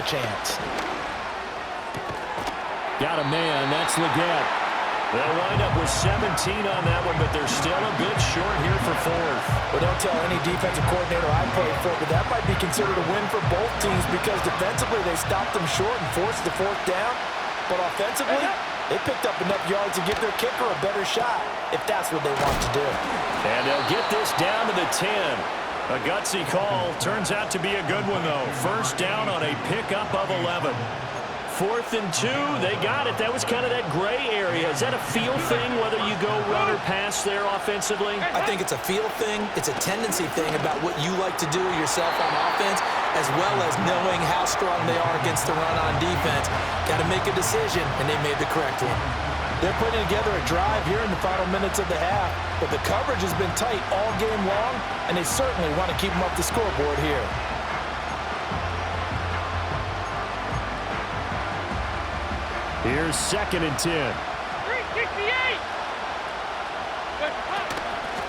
a chance. Got a man. That's Leggett. They'll wind up with 17 on that one, but they're still a bit short here for fourth. Well, don't tell any defensive coordinator I played for, but that might be considered a win for both teams because defensively they stopped them short and forced the fourth down. But offensively, they picked up enough yards to give their kicker a better shot, if that's what they want to do. And they'll get this down to the 10. A gutsy call. Turns out to be a good one, though. First down on a pickup of 11. 4th and 2, they got it. That was kind of that gray area. Is that a feel thing, whether you go run or pass there offensively? I think it's a feel thing. It's a tendency thing about what you like to do yourself on offense, as well as knowing how strong they are against the run on defense. Got to make a decision, and they made the correct one. They're putting together a drive here in the final minutes of the half, but the coverage has been tight all game long, and they certainly want to keep them up the scoreboard here. Here's 2nd and 10. 368.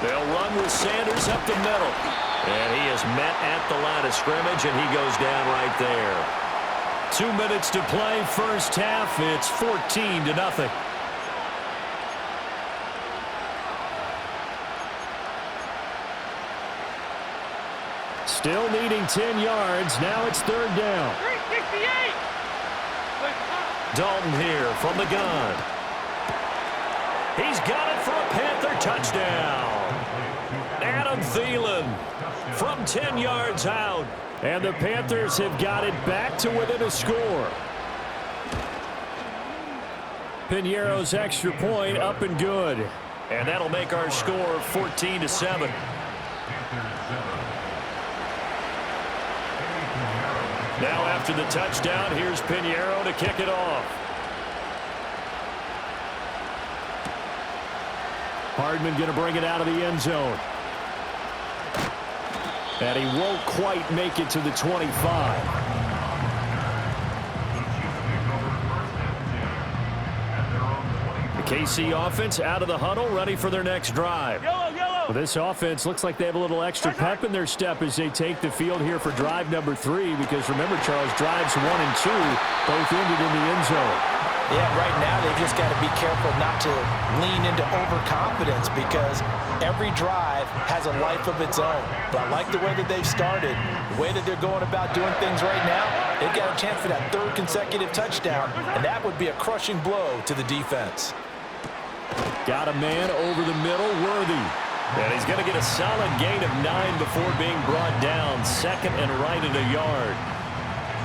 They'll run with Sanders up the middle. And he is met at the line of scrimmage, and he goes down right there. 2 minutes to play, first half. It's 14-0. Still needing 10 yards. Now it's 3rd down. 368. Dalton here from the gun. He's got it for a Panther touchdown. Adam Thielen from 10 yards out. And the Panthers have got it back to within a score. Piñeiro's extra point up and good. And that'll make our score 14-7. Now after the touchdown, here's Piñeiro to kick it off. Hardman going to bring it out of the end zone. And he won't quite make it to the 25. The KC offense out of the huddle, ready for their next drive. Well, this offense looks like they have a little extra pep in their step as they take the field here for drive number 3, because remember, Charles, drives 1 and 2 both ended in the end zone. Yeah, right now they've just got to be careful not to lean into overconfidence because every drive has a life of its own. But I like the way that they've started, the way that they're going about doing things right now. They've got a chance for that 3rd consecutive touchdown, and that would be a crushing blow to the defense. Got a man over the middle, Worthy. And he's going to get a solid gain of 9 before being brought down. 2nd and right at a yard.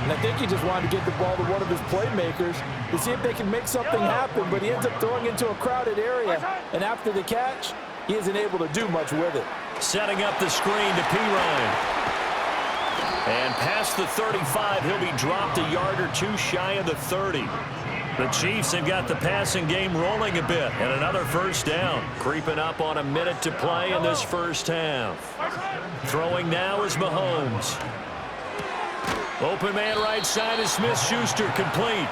And I think he just wanted to get the ball to one of his playmakers to see if they can make something happen, but he ends up throwing into a crowded area. And after the catch, he isn't able to do much with it. Setting up the screen to Pirine. And past the 35, he'll be dropped a yard or 2 shy of the 30. The Chiefs have got the passing game rolling a bit, and another first down. Creeping up on a minute to play in this first half. Throwing now is Mahomes. Open man right side is Smith-Schuster, complete.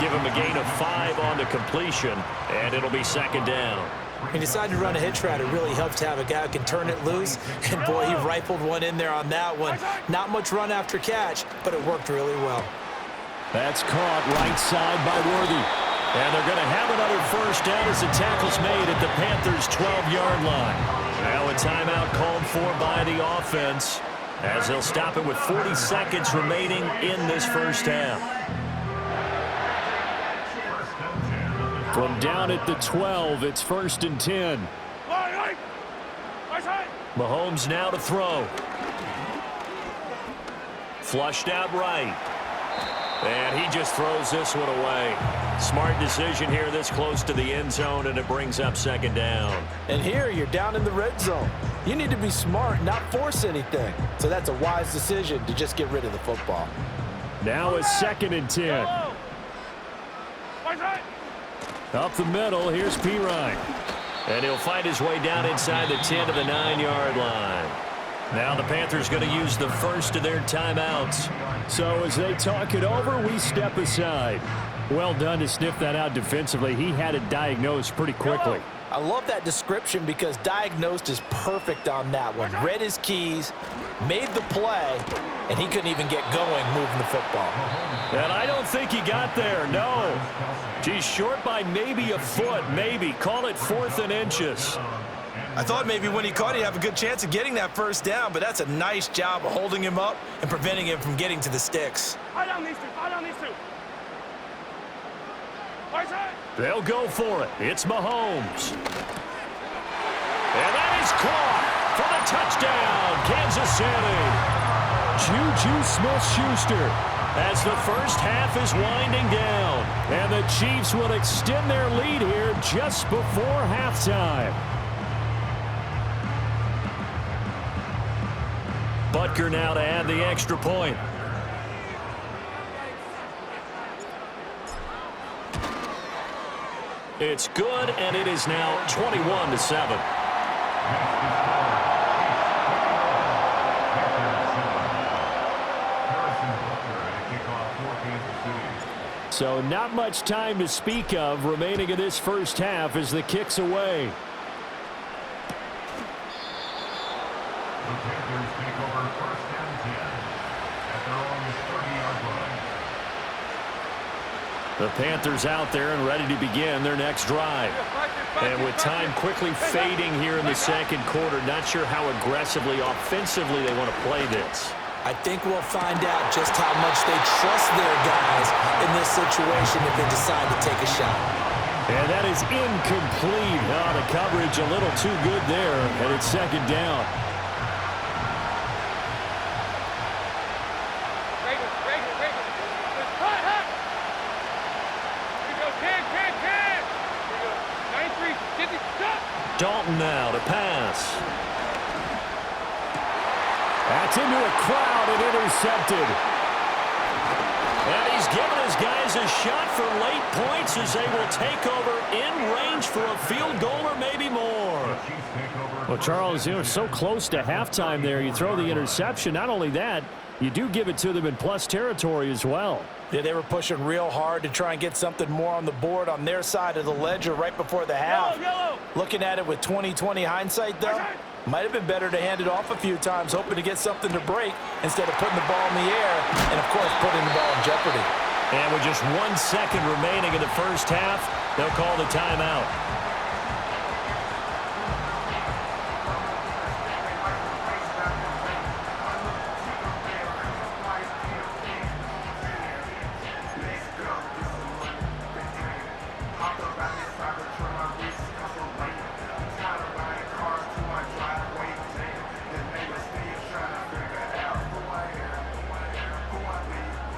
Give him a gain of 5 on the completion, and it'll be 2nd down. He decided to run a hitch route. It really helps to have a guy who can turn it loose, and boy, he rifled one in there on that one. Not much run after catch, but it worked really well. That's caught right side by Worthy. And they're going to have another first down as the tackle's made at the Panthers' 12-yard line. Now a timeout called for by the offense as they'll stop it with 40 seconds remaining in this first half. From down at the 12, it's 1st and 10. Mahomes now to throw. Flushed out right. And he just throws this one away. Smart decision here this close to the end zone, and it brings up 2nd down. And here you're down in the red zone. You need to be smart, not force anything. So that's a wise decision to just get rid of the football. Now a 2nd and 10. Up the middle, here's Pirine. And he'll find his way down inside the 10 to the 9-yard line. Now the Panthers going to use the first of their timeouts. So as they talk it over, we step aside. Well done to sniff that out defensively. He had it diagnosed pretty quickly. I love that description because diagnosed is perfect on that one. Read his keys, made the play, and he couldn't even get going moving the football. And I don't think he got there, no. He's short by maybe a foot, maybe. Call it 4th and inches. I thought maybe when he caught it, he'd have a good chance of getting that first down, but that's a nice job of holding him up and preventing him from getting to the sticks. Fire down these two. Fire down these two. Right side. They'll go for it. It's Mahomes. And that is caught for the touchdown, Kansas City. Juju Smith-Schuster As the first half is winding down. and the Chiefs will extend their lead here just before halftime. Butker now to add the extra point. It's good, and it is now 21-7. So not much time to speak of remaining in this first half as the kick's away. The Panthers out there and ready to begin their next drive. And with time quickly fading here in the second quarter, not sure how aggressively, offensively they want to play this. I think we'll find out just how much they trust their guys in this situation if they decide to take a shot. And that is incomplete. Oh, the coverage a little too good there, and it's second down. Dalton now to pass. That's into a crowd and intercepted. And he's given his guys a shot for late points as they will take over in range for a field goal or maybe more. Well, Charles, you know, so close to halftime there. You throw the interception. Not only that, you do give it to them in plus territory as well. Yeah, they were pushing real hard to try and get something more on the board on their side of the ledger right before the half. Looking at it with 20/20 hindsight, though, might have been better to hand it off a few times, hoping to get something to break instead of putting the ball in the air and, of course, putting the ball in jeopardy. And with just 1 second remaining in the first half, they'll call the timeout.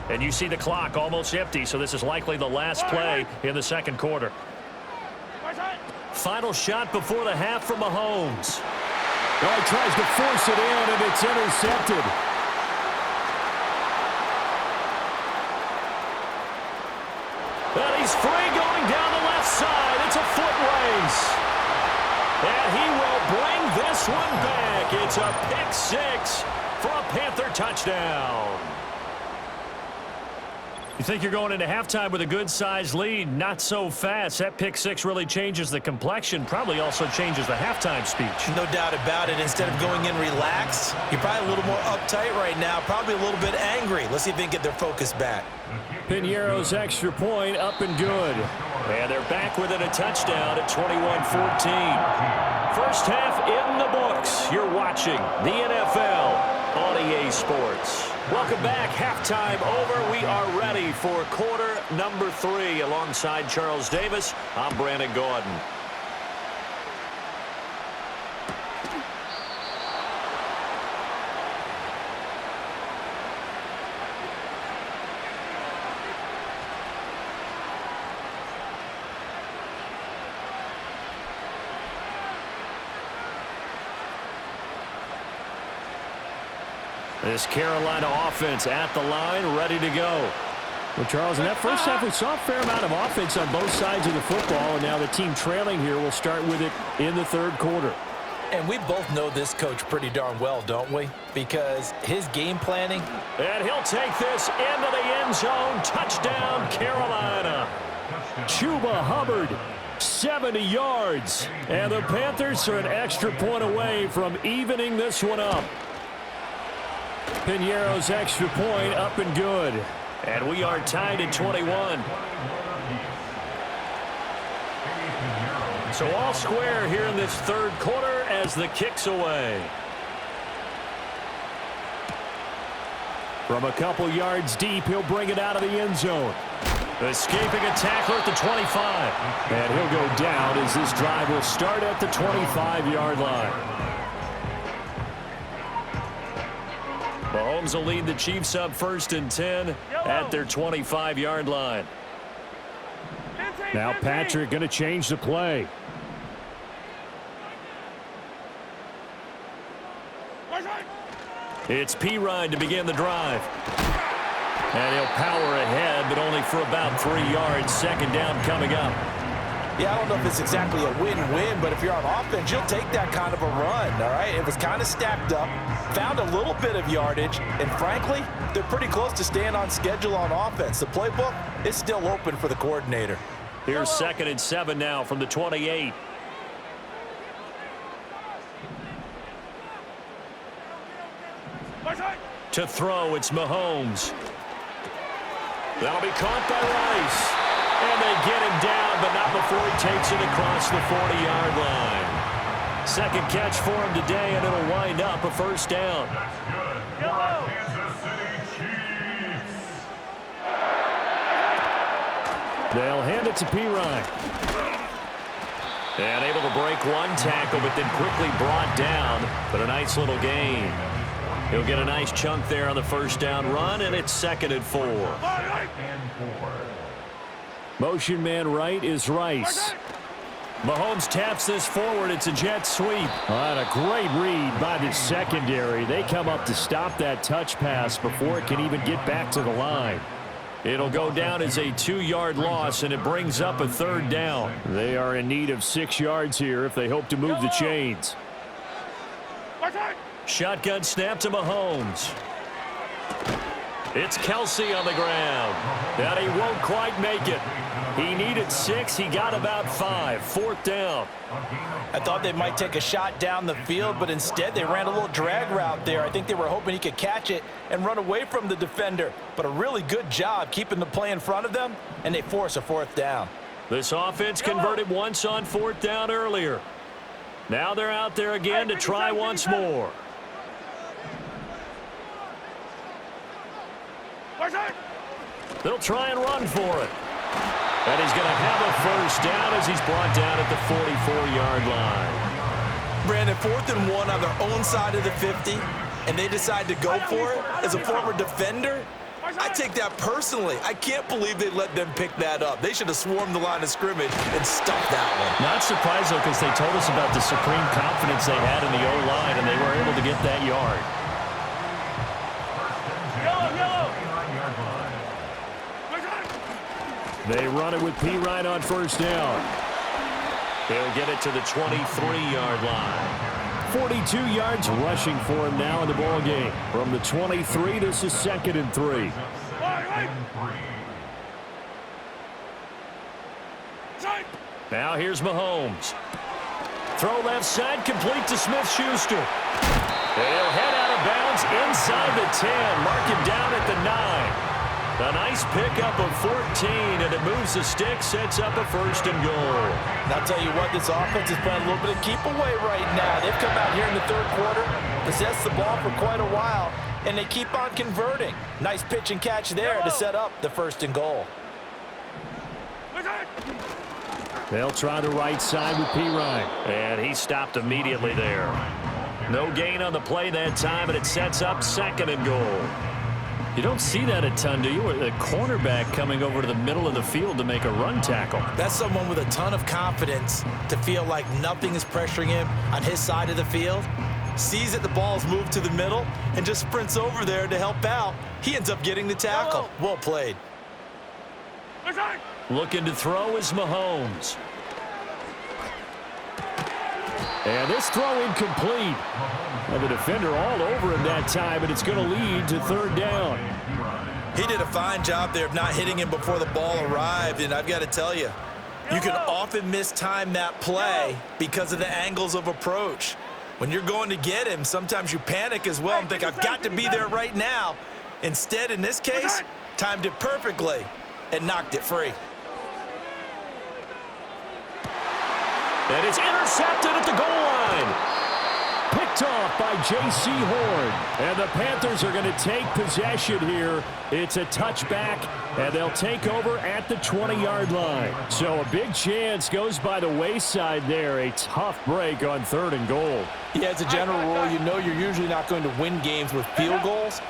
And you see the clock almost empty, so this is likely the last play in the second quarter. Final shot before the half from Mahomes. Oh, he tries to force it in, and it's intercepted. And he's free going down the left side. It's a foot race. And he will bring this one back. It's a pick six for a Panther touchdown. You think you're going into halftime with a good-sized lead? Not so fast. That pick six really changes the complexion, probably also changes the halftime speech. No doubt about it. Instead of going in relaxed, you're probably a little more uptight right now, probably a little bit angry. Let's see if they can get their focus back. Piñeiro's extra point up and good. And they're back within a touchdown at 21-14. First half in the books. You're watching the NFL on EA Sports. Welcome back. Halftime over. We are ready for quarter number 3. Alongside Charles Davis, I'm Brandon Gordon. This Carolina offense at the line, ready to go. Well, Charles, in that first half, we saw a fair amount of offense on both sides of the football, and now the team trailing here will start with it in the third quarter. And we both know this coach pretty darn well, don't we? Because his game planning. And he'll take this into the end zone. Touchdown, Carolina. Chuba Hubbard 70 yards. And the Panthers are an extra point away from evening this one up. Piñeiro's extra point up and good. And we are tied at 21. So all square here in this third quarter as the kick's away. From a couple yards deep, he'll bring it out of the end zone. Escaping a tackler at the 25. And he'll go down as this drive will start at the 25-yard line. Mahomes will lead the Chiefs up 1st and 10 at their 25-yard line. Now Patrick going to change the play. It's Pirine to begin the drive. And he'll power ahead, but only for about 3 yards. Second down coming up. Yeah, I don't know if it's exactly a win-win, but if you're on offense, you'll take that kind of a run, all right? It was kind of stacked up, found a little bit of yardage, and frankly, they're pretty close to staying on schedule on offense. The playbook is still open for the coordinator. Here's 2nd and 7 now from the 28. To throw, it's Mahomes. That'll be caught by Rice. And they get him down, but not before he takes it across the 40-yard line. Second catch for him today, and it'll wind up a first down. They'll hand it to Pirine. And able to break one tackle, but then quickly brought down. But a nice little gain. He'll get a nice chunk there on the first down run, and it's 2nd and 4. Motion man right is Rice. Mahomes taps this forward. It's a jet sweep. And a great read by the secondary. They come up to stop that touch pass before it can even get back to the line. It'll go down as a 2-yard loss, and it brings up a 3rd down. They are in need of 6 yards here if they hope to move the chains. Shotgun snap to Mahomes. It's Kelsey on the ground. And he won't quite make it. He needed 6. He got about 5. 4th down. I thought they might take a shot down the field, but instead they ran a little drag route there. I think they were hoping he could catch it and run away from the defender. But a really good job keeping the play in front of them, and they force a 4th down. This offense converted once on 4th down earlier. Now they're out there again to try once more. They'll try and run for it. And he's going to have a first down as he's brought down at the 44-yard line. Brandon, 4th and 1 on their own side of the 50, and they decide to go for it. As a former defender, I take that personally. I can't believe they let them pick that up. They should have swarmed the line of scrimmage and stuffed that one. Not surprised, though, because they told us about the supreme confidence they had in the O-line, and they were able to get that yard. They run it with Pirine on 1st down. He'll get it to the 23-yard line. 42 yards rushing for him now in the ball game. From the 23, this is 2nd and 3. Now here's Mahomes. Throw left side, complete to Smith-Schuster. They'll head out of bounds inside the 10. Mark him down at the 9. A nice pickup of 14, and it moves the stick, sets up a 1st and goal. And I'll tell you what, this offense is playing a little bit of keep away right now. They've come out here in the 3rd quarter, possessed the ball for quite a while, and they keep on converting. Nice pitch and catch there to set up the 1st and goal. They'll try the right side with Pirine. And he stopped immediately there. No gain on the play that time, and it sets up 2nd and goal. You don't see that a ton, do you? A cornerback coming over to the middle of the field to make a run tackle. That's someone with a ton of confidence to feel like nothing is pressuring him on his side of the field. Sees that the ball's moved to the middle and just sprints over there to help out. He ends up getting the tackle. Well played. Looking to throw is Mahomes. And this throw incomplete. And the defender all over him that time, and it's going to lead to 3rd down. He did a fine job there of not hitting him before the ball arrived, and I've got to tell you, You can often mistime that play because of the angles of approach. When you're going to get him, sometimes you panic as well and think, I've got to be there right now. Instead, in this case, timed it perfectly and knocked it free. And it's intercepted at the goal line. Picked off by J.C. Horn. And the Panthers are going to take possession here. It's a touchback, and they'll take over at the 20-yard line. So a big chance goes by the wayside there. A tough break on 3rd and goal. Yeah, as a general rule, you know you're usually not going to win games with field goals.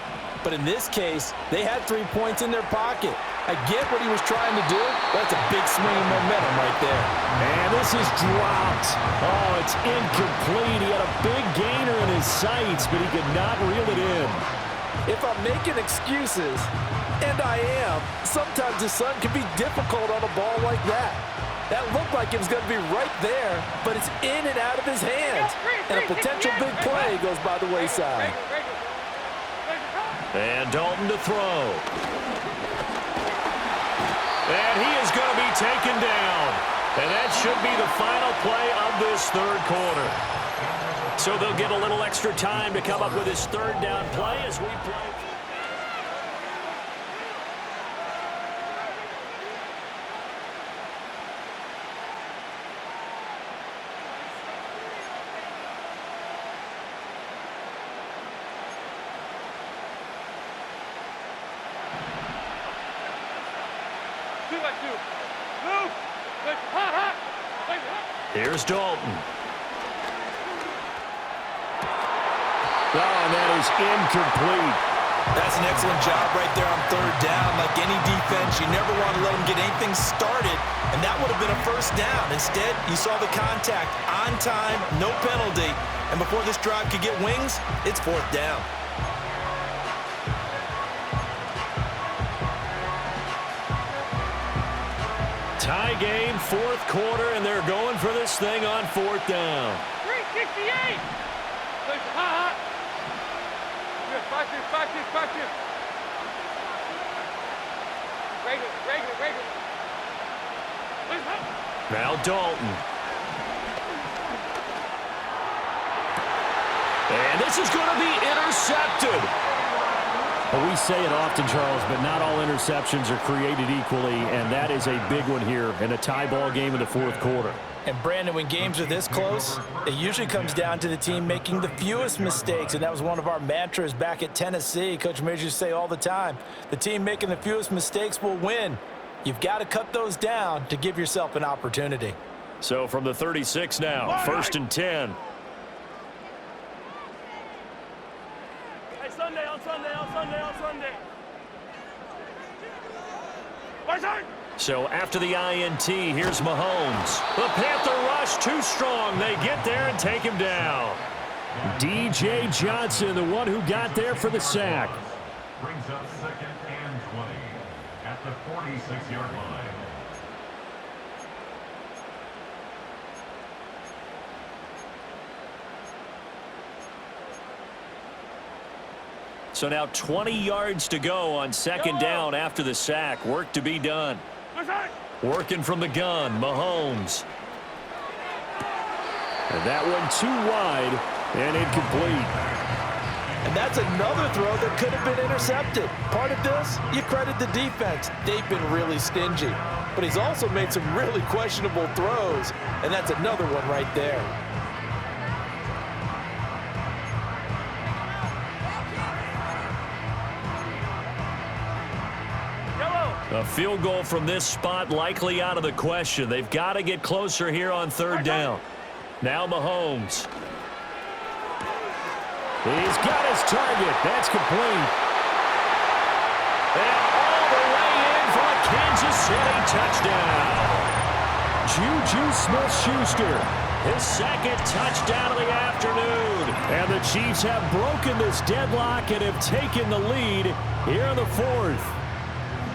But in this case, they had 3 points in their pocket. I get what he was trying to do. That's a big swing of momentum right there. And this is dropped. Oh, it's incomplete. He had a big gainer in his sights, but he could not reel it in. If I'm making excuses, and I am, sometimes the sun can be difficult on a ball like that. That looked like it was going to be right there, but it's in and out of his hands. And a potential big play goes by the wayside. And Dalton to throw. And he is going to be taken down. And that should be the final play of this 3rd quarter. So they'll get a little extra time to come up with his 3rd down play as we play. Here's Dalton. Oh, and that is incomplete. That's an excellent job right there on 3rd down. Like any defense, you never want to let them get anything started, and that would have been a 1st down. Instead, you saw the contact on time, no penalty, and before this drive could get wings, it's 4th down. Tie game, 4th quarter, and they're going for this thing on 4th down. 368. Practice. Regular. Now Dalton. And this is going to be intercepted. Well, we say it often, Charles, but not all interceptions are created equally, and that is a big one here in a tie ball game in the 4th quarter. And, Brandon, when games are this close, it usually comes down to the team making the fewest mistakes, and that was one of our mantras back at Tennessee. Coach Majors used to say all the time, the team making the fewest mistakes will win. You've got to cut those down to give yourself an opportunity. So from the 36 now, 1st and 10. So after the INT, here's Mahomes. The Panther rush too strong. They get there and take him down. D.J. Johnson, the one who got there for the sack. Brings up 2nd and 20 at the 46-yard line. So now 20 yards to go on 2nd down after the sack. Work to be done. Working from the gun, Mahomes. And that one too wide and incomplete. And that's another throw that could have been intercepted. Part of this, you credit the defense. They've been really stingy. But he's also made some really questionable throws, and that's another one right there. A field goal from this spot likely out of the question. They've got to get closer here on 3rd down. Now Mahomes. He's got his target. That's complete. And all the way in for a Kansas City touchdown. Juju Smith-Schuster. His 2nd touchdown of the afternoon. And the Chiefs have broken this deadlock and have taken the lead here in the 4th.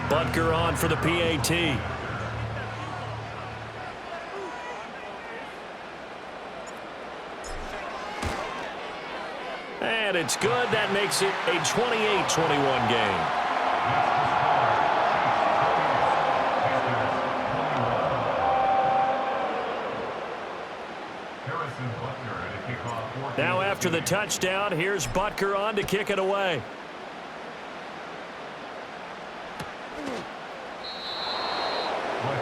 Butker on for the PAT. And it's good. That makes it a 28-21 game. after the touchdown, here's Butker on to kick it away. On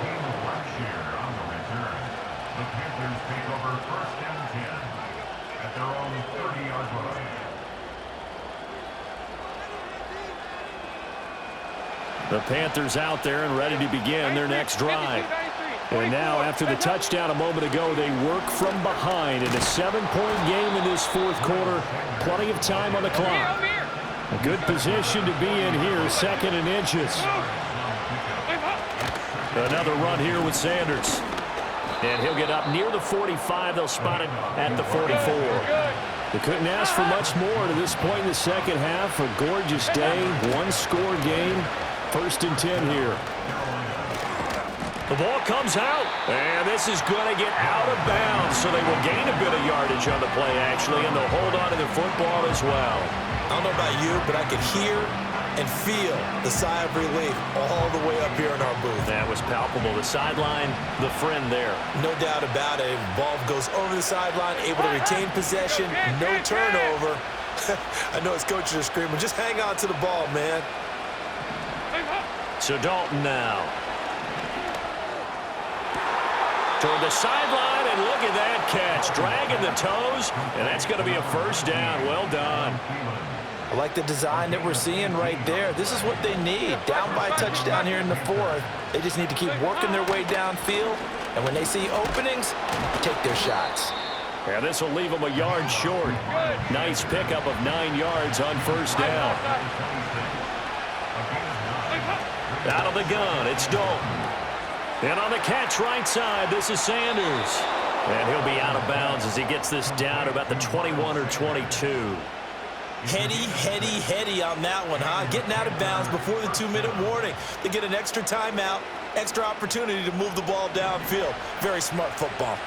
the return. The Panthers take over 1st and 10 at their own 30-yard line. The Panthers out there and ready to begin their next drive. And now, after the touchdown a moment ago, they work from behind in a 7-point game in this fourth quarter. Plenty of time on the clock. A good position to be in here, 2nd and inches. Another run here with Sanders. And he'll get up near the 45. They'll spot it at the 44. They couldn't ask for much more to this point in the second half. A gorgeous day, one-score game. 1st and 10 here. The ball comes out, and this is going to get out of bounds, so they will gain a bit of yardage on the play, actually, and they'll hold on to the football as well. I don't know about you, but I could hear and feel the sigh of relief all the way up here in our booth. That was palpable. The sideline, the friend there. No doubt about it. Ball goes over the sideline, able to retain possession, no turnover. I know his coaches are screaming, just hang on to the ball, man. So Dalton now. Toward the sideline, and look at that catch. Dragging the toes, and that's going to be a 1st down. Well done. I like the design that we're seeing right there. This is what they need. Down by a touchdown here in the 4th. They just need to keep working their way downfield, and when they see openings, take their shots. Yeah, this will leave them a yard short. Nice pickup of 9 yards on 1st down. Out of the gun, it's Dalton. And on the catch right side, this is Sanders. And he'll be out of bounds as he gets this down to about the 21 or 22. Heady on that one, huh? Getting out of bounds before the 2-minute warning. They get an extra timeout, extra opportunity to move the ball downfield. Very smart football.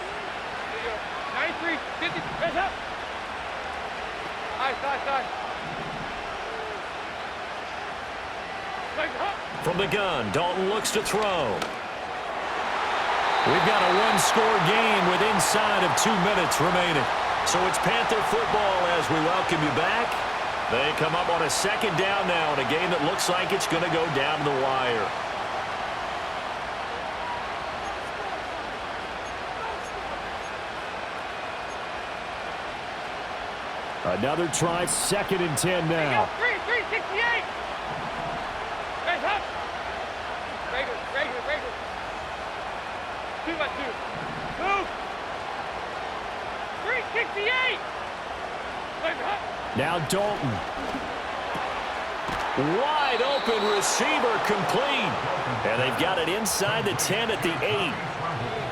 93, 50, heads up. Side. From the gun, Dalton looks to throw. We've got a one-score game with inside of 2 minutes remaining. So it's Panther football as we welcome you back. They come up on a 2nd down now in a game that looks like it's going to go down the wire. Another try, 2nd and 10 now. 368. Heads up. Regular. 2 by 2. Move. 368. Now Dalton. Wide open receiver complete. And they've got it inside the 10 at the 8.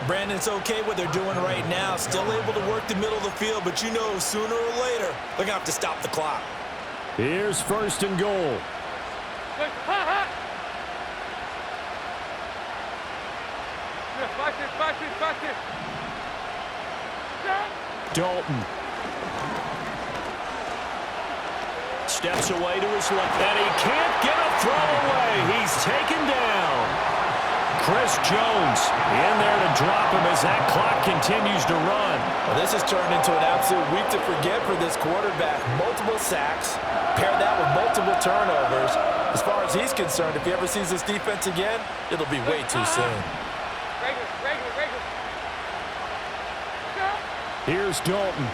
Brandon, it's okay what they're doing right now. Still able to work the middle of the field, but you know sooner or later they're going to have to stop the clock. Here's 1st and goal. Watch this. Dalton. Steps away to his left, and he can't get a throw away. He's taken down. Chris Jones in there to drop him as that clock continues to run. Well, this has turned into an absolute week to forget for this quarterback. Multiple sacks, pair that with multiple turnovers. As far as he's concerned, if he ever sees this defense again, it'll be way too soon. Regular. Here's Dalton.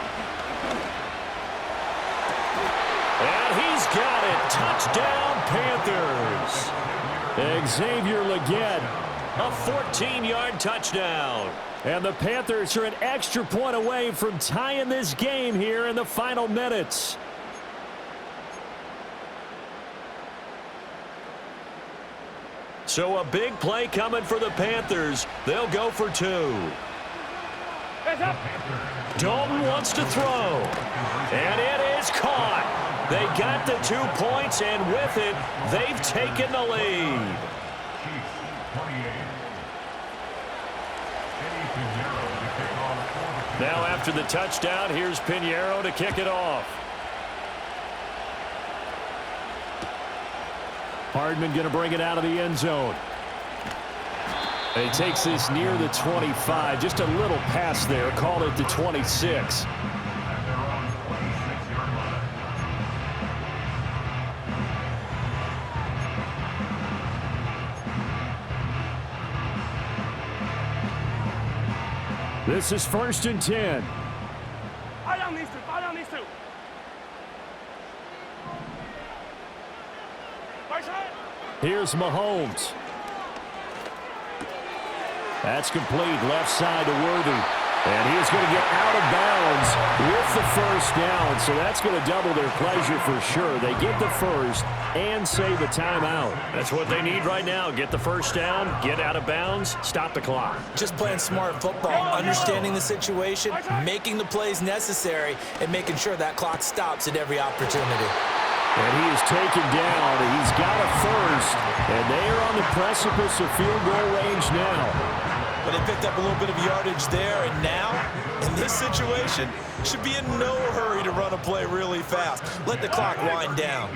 And he's got it. Touchdown, Panthers. Xavier Legette. A 14-yard touchdown. And the Panthers are an extra point away from tying this game here in the final minutes. So a big play coming for the Panthers. They'll go for 2. Dalton wants to throw. And it is caught. They got the 2 points, and with it, they've taken the lead. Now after the touchdown, here's Pinheiro to kick it off. Hardman going to bring it out of the end zone. And he takes this near the 25. Just a little pass there. Call it the 26. This is 1st and 10. Fire down these two. Fire down these two. Right side. Here's Mahomes. That's complete. Left side to Worthy. And he is going to get out of bounds with the first down. So that's going to double their pleasure for sure. They get the first and save a timeout. That's what they need right now. Get the first down, get out of bounds, stop the clock. Just playing smart football, understanding the situation, making the plays necessary, and making sure that clock stops at every opportunity. And he is taken down. He's got a first, and they are on the precipice of field goal range now. But they picked up a little bit of yardage there, and now, in this situation, should be in no hurry to run a play really fast. Let the clock wind down.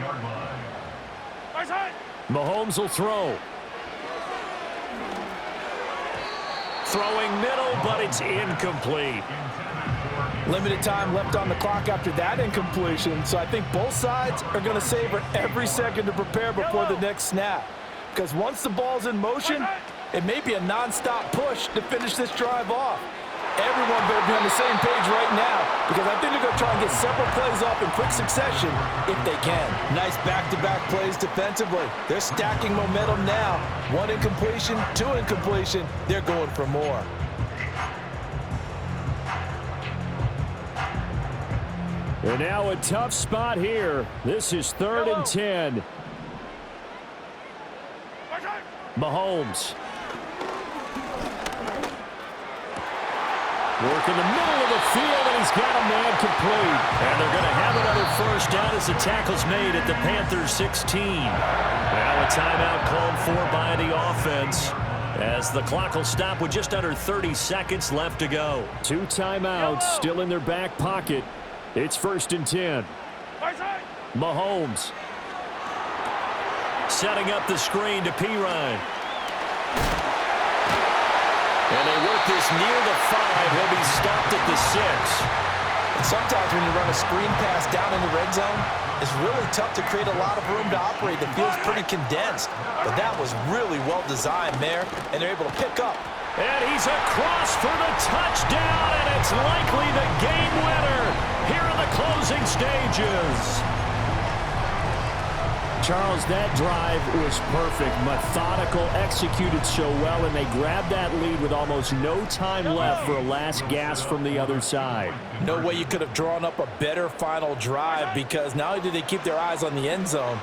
Right side. Mahomes will throw. Throwing middle, but it's incomplete. Limited time left on the clock after that incompletion, so I think both sides are going to savor every second to prepare before the next snap. Because once the ball's in motion, it may be a non-stop push to finish this drive off. Everyone better be on the same page right now, because I think they're going to try and get several plays off in quick succession if they can. Nice back-to-back plays defensively. They're stacking momentum now. One incompletion, two incompletion. They're going for more. And now a tough spot here. This is 3rd and 10. Mahomes. Work in the middle of the field, and he's got a man complete. And they're going to have another first down as the tackle's made at the Panthers 16. Now a timeout called for by the offense, as the clock will stop with just under 30 seconds left to go. 2 timeouts still in their back pocket. It's 1st and 10. Mahomes. Setting up the screen to Pirine. And they work this near the 5. He'll be stopped at the 6. And sometimes when you run a screen pass down in the red zone, it's really tough to create a lot of room to operate. The field's pretty condensed. But that was really well designed there, and they're able to pick up. And he's across for the touchdown, and it's likely the game winner here in the closing stages. Charles, that drive was perfect, methodical, executed so well, and they grabbed that lead with almost no time left for a last gasp from the other side. No way you could have drawn up a better final drive, because not only did they keep their eyes on the end zone,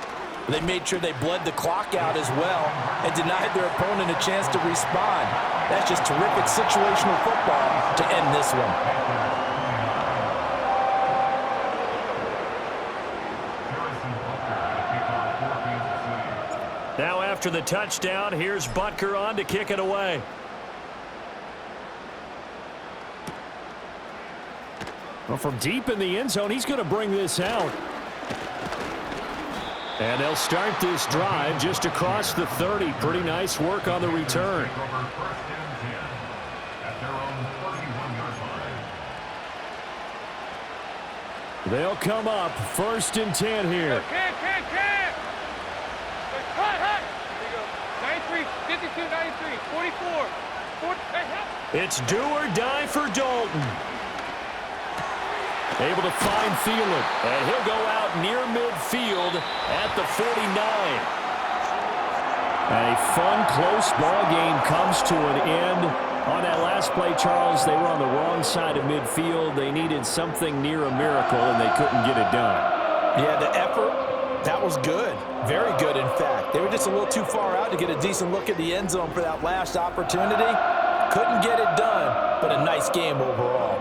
they made sure they bled the clock out as well and denied their opponent a chance to respond. That's just terrific situational football to end this one. Now after the touchdown, here's Butker on to kick it away. Well, from deep in the end zone, he's going to bring this out. And they'll start this drive just across the 30. Pretty nice work on the return. They'll come up 1st and 10 here. Cut. 93, 52, 93, 44. It's do or die for Dalton. Able to find Thielen. And he'll go out near midfield at the 49. A fun, close ball game comes to an end. On that last play, Charles, they were on the wrong side of midfield. They needed something near a miracle, and they couldn't get it done. Yeah, the effort, that was good. Very good, in fact. They were just a little too far out to get a decent look at the end zone for that last opportunity. Couldn't get it done, but a nice game overall.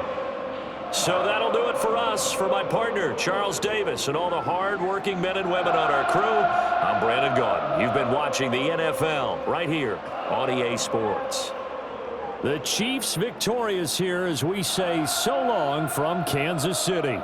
So that'll do it for us. For my partner, Charles Davis, and all the hard-working men and women on our crew, I'm Brandon Gaudin. You've been watching the NFL right here on EA Sports. The Chiefs victorious here as we say so long from Kansas City.